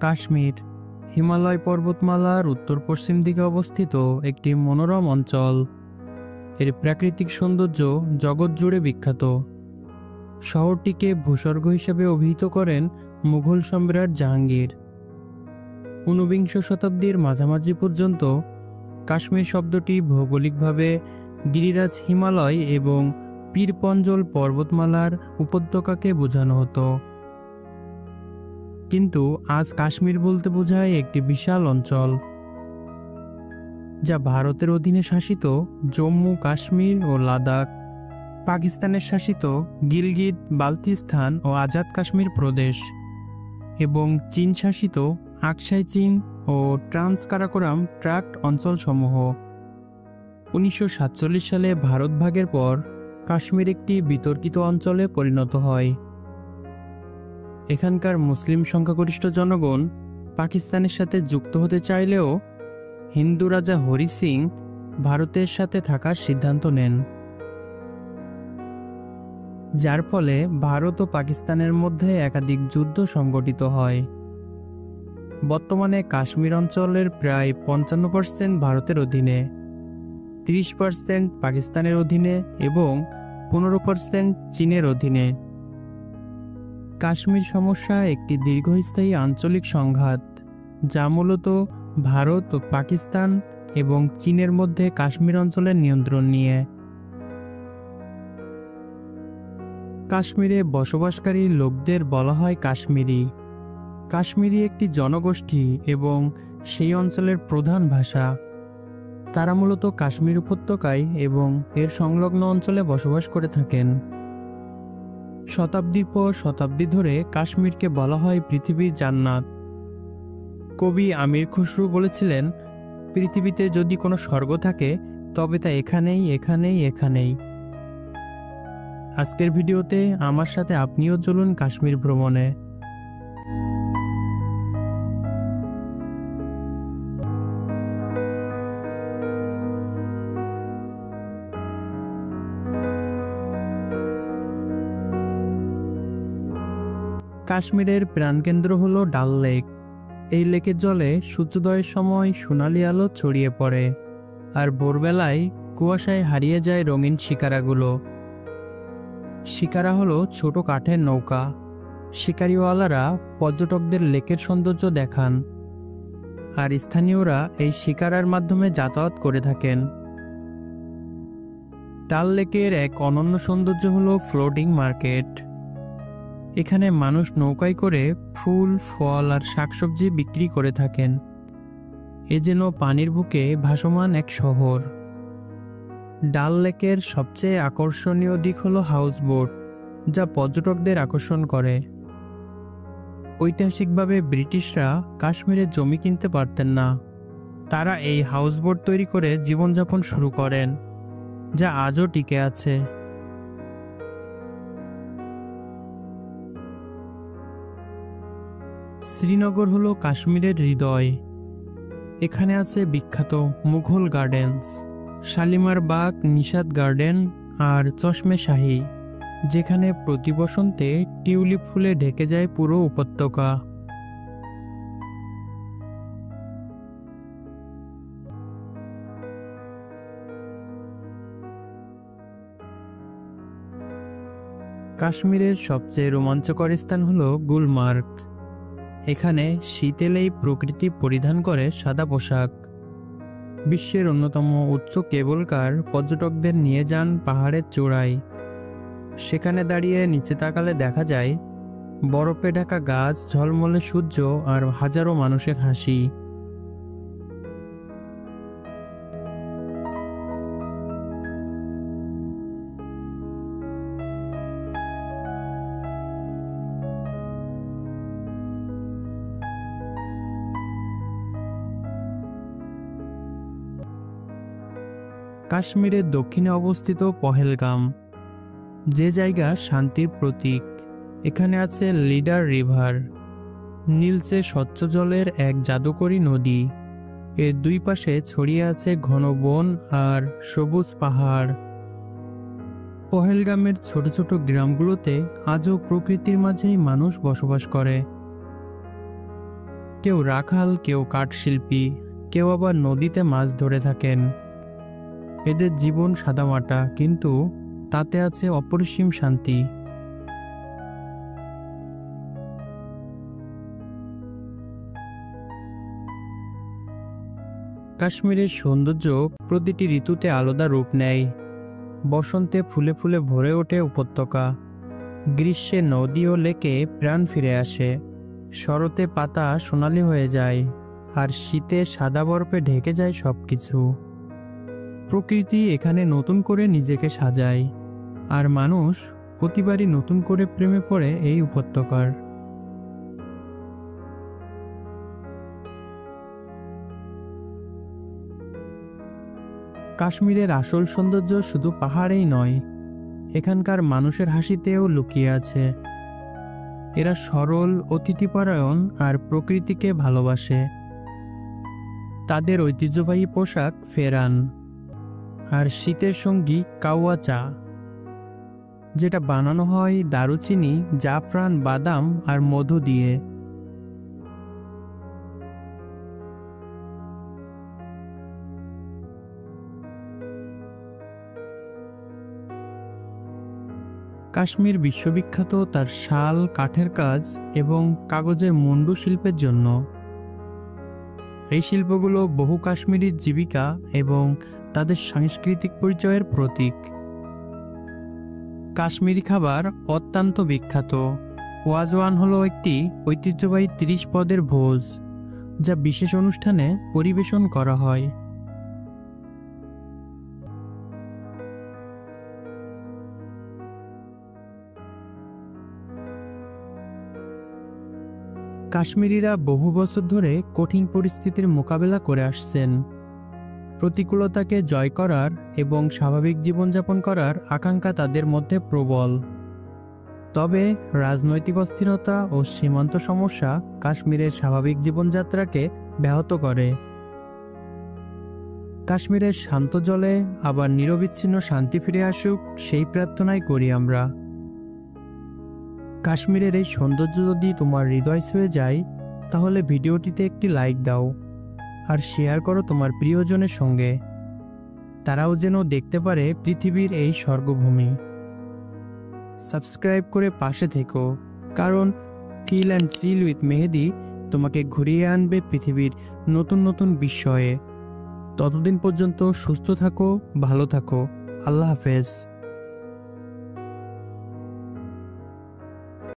কাশ্মীর হিমালয় পর্বতমালার উত্তর পশ্চিম দিকে অবস্থিত একটি মনোরম অঞ্চল। এর প্রাকৃতিক সৌন্দর্য জগৎ জুড়ে বিখ্যাত। শহরটিকে ভূস্বর্গ হিসেবে অভিহিত করেন মুঘল সম্রাট জাহাঙ্গীর। ঊনবিংশ শতাব্দীর মাঝামাঝি পর্যন্ত কাশ্মীর শব্দটি ভৌগোলিকভাবে গিরিরাজ হিমালয় এবং পীরপঞ্জল পর্বতমালার উপত্যকাকে বোঝানো হতো। কিন্তু আজ কাশ্মীর বলতে বোঝায় একটি বিশাল অঞ্চল, যা ভারতের অধীনে শাসিত জম্মু কাশ্মীর ও লাদাখ, পাকিস্তানের শাসিত গিলগিত বালতিস্তান ও আজাদ কাশ্মীর প্রদেশ এবং চীন শাসিত আকসাই চীন ও ট্রান্স কারাকোরাম ট্রাক্ট অঞ্চলসমূহ। 1947 সালে ভারত ভাগের পর কাশ্মীর একটি বিতর্কিত অঞ্চলে পরিণত হয়। এখানকার মুসলিম সংখ্যাগরিষ্ঠ জনগণ পাকিস্তানের সাথে যুক্ত হতে চাইলেও হিন্দু রাজা হরি সিং ভারতের সাথে থাকার সিদ্ধান্ত নেন, যার ফলে ভারত ও পাকিস্তানের মধ্যে একাধিক যুদ্ধ সংঘটিত হয়। বর্তমানে কাশ্মীর অঞ্চলের প্রায় 55% ভারতের অধীনে, 30% পাকিস্তানের অধীনে এবং 15% চীনের অধীনে। কাশ্মীর সমস্যা একটি দীর্ঘস্থায়ী আঞ্চলিক সংঘাত, যা মূলত ভারত ও পাকিস্তান এবং চীনের মধ্যে কাশ্মীর অঞ্চলের নিয়ন্ত্রণ নিয়ে। কাশ্মীরে বসবাসকারী লোকদের বলা হয় কাশ্মীরি। কাশ্মীরি একটি জনগোষ্ঠী এবং সেই অঞ্চলের প্রধান ভাষা। তারা মূলত কাশ্মীর উপত্যকায় এবং এর সংলগ্ন অঞ্চলে বসবাস করে থাকেন। শতাব্দীর পর শতাব্দী ধরে কাশ্মীরকে বলা হয় পৃথিবীর জান্নাত। কবি আমির খুসরু বলেছিলেন, পৃথিবীতে যদি কোনো স্বর্গ থাকে তবে তা এখানেই এখানেই এখানেই। আজকের ভিডিওতে আমার সাথে আপনিও চলুন কাশ্মীর ভ্রমণে। কাশ্মীরের প্রাণকেন্দ্র হলো ডাল লেক। এই লেকের জলে সূর্যোদয়ের সময় সোনালি আলো ছড়িয়ে পড়ে, আর ভোরবেলায় কুয়াশায় হারিয়ে যায় রঙিন শিকারাগুলো। শিকারা হলো ছোট কাঠের নৌকা। শিকারিওয়ালারা পর্যটকদের লেকের সৌন্দর্য দেখান, আর স্থানীয়রা এই শিকারার মাধ্যমে যাতায়াত করে থাকেন। ডাল লেকের এক অনন্য সৌন্দর্য হলো ফ্লোটিং মার্কেট। এখানে মানুষ নৌকায় করে ফুল, ফল আর শাকসবজি বিক্রি করে থাকেন। এ যেন পানির বুকে ভাসমান এক শহর। ডাল লেকের সবচেয়ে আকর্ষণীয় দিক হলো হাউসবোট, যা পর্যটকদের আকর্ষণ করে। ঐতিহাসিকভাবে ব্রিটিশরা কাশ্মীরে জমি কিনতে পারতেন না। তারা এই হাউসবোট তৈরি করে জীবনযাপন শুরু করেন, যা আজও টিকে আছে। শ্রীনগর হলো কাশ্মীরের হৃদয়। এখানে আছে বিখ্যাত মুঘল গার্ডেন্স, শালিমার বাগ, নিশাত গার্ডেন আর চশমে শাহী, যেখানে প্রতি বসন্তে টিউলিপ ফুলে ঢেকে যায় পুরো উপত্যকা। কাশ্মীরের সবচেয়ে রোমাঞ্চকর স্থান হলো গুলমার্গ। এখানে শীত এলেই প্রকৃতি পরিধান করে সাদা পোশাক। বিশ্বের অন্যতম উচ্চ কেবল কার পর্যটকদের নিয়ে যান পাহাড়ের চূড়ায়। সেখানে দাঁড়িয়ে নিচে তাকালে দেখা যায় বরফে ঢাকা গাছ, ঝলমলে সূর্য আর হাজারো মানুষের হাসি। কাশ্মীরের দক্ষিণে অবস্থিত পহেলগাম, যে জায়গা শান্তির প্রতীক। এখানে আছে লিডার রিভার, নীলচে স্বচ্ছ জলের এক জাদুকরী নদী। এর দুই পাশে ছড়িয়ে আছে ঘন বন আর সবুজ পাহাড়। পহেলগামের ছোট ছোট গ্রামগুলোতে আজও প্রকৃতির মাঝেই মানুষ বসবাস করে। কেউ রাখাল, কেউ কাঠশিল্পী, কেউ আবার নদীতে মাছ ধরে থাকেন। এদের জীবন সাদামাটা, কিন্তু তাতে আছে অপরিসীম শান্তি। কাশ্মীরের সৌন্দর্য প্রতিটি ঋতুতে আলাদা রূপ নেয়। বসন্তে ফুলে ফুলে ভরে ওঠে উপত্যকা, গ্রীষ্মে নদী ও লেকে প্রাণ ফিরে আসে, শরতে পাতা সোনালি হয়ে যায়, আর শীতে সাদা বরফে ঢেকে যায় সবকিছু। প্রকৃতি এখানে নতুন করে নিজেকে সাজায়, আর মানুষ প্রতিবারই নতুন করে প্রেমে পড়ে এই উপত্যকার। কাশ্মীরের আসল সৌন্দর্য শুধু পাহাড়েই নয়, এখানকার মানুষের হাসিতেও লুকিয়ে আছে। এরা সরল, অতিথিপরায়ণ আর প্রকৃতিকে ভালোবাসে। তাদের ঐতিহ্যবাহী পোশাক ফেরান, আর শীতের সঙ্গী কাওয়া চা, যেটা বানানো হয় দারুচিনি, জাফরান, বাদাম আর মধু দিয়ে। কাশ্মীর বিশ্ববিখ্যাত তার শাল, কাঠের কাজ এবং কাগজের মুন্ডু শিল্পের জন্য। এই শিল্পগুলো বহু কাশ্মীরির জীবিকা এবং তাদের সাংস্কৃতিক পরিচয়ের প্রতীক। কাশ্মীরি খাবার অত্যন্ত বিখ্যাত। ওয়াজওয়ান হলো একটি ঐতিহ্যবাহী 30 পদের ভোজ, যা বিশেষ অনুষ্ঠানে পরিবেশন করা হয়। কাশ্মীরিরা বহু বছর ধরে কঠিন পরিস্থিতির মোকাবেলা করে আসছেন। প্রতিকূলতাকে জয় করার এবং স্বাভাবিক জীবনযাপন করার আকাঙ্ক্ষা তাদের মধ্যে প্রবল। তবে রাজনৈতিক অস্থিরতা ও সীমান্ত সমস্যা কাশ্মীরের স্বাভাবিক জীবনযাত্রাকে ব্যাহত করে। কাশ্মীরের শান্ত জলে আবার নিরবিচ্ছিন্ন শান্তি ফিরে আসুক, সেই প্রার্থনাই করি আমরা। কাশ্মীরের এই সৌন্দর্য যদি তোমার হৃদয় ছুঁয়ে যায়, তাহলে ভিডিওটিতে একটি লাইক দাও আর শেয়ার করো তোমার প্রিয়জনের সঙ্গে। তারাও যেন দেখতে পারে পৃথিবীর এই স্বর্গভূমি। সাবস্ক্রাইব করে পাশে থেকো, কারণ কিল অ্যান্ড চিল উইথ মেহেদি তোমাকে ঘুরিয়ে আনবে পৃথিবীর নতুন নতুন বিষয়ে। ততদিন পর্যন্ত সুস্থ থাকো, ভালো থাকো। আল্লাহ হাফেজ।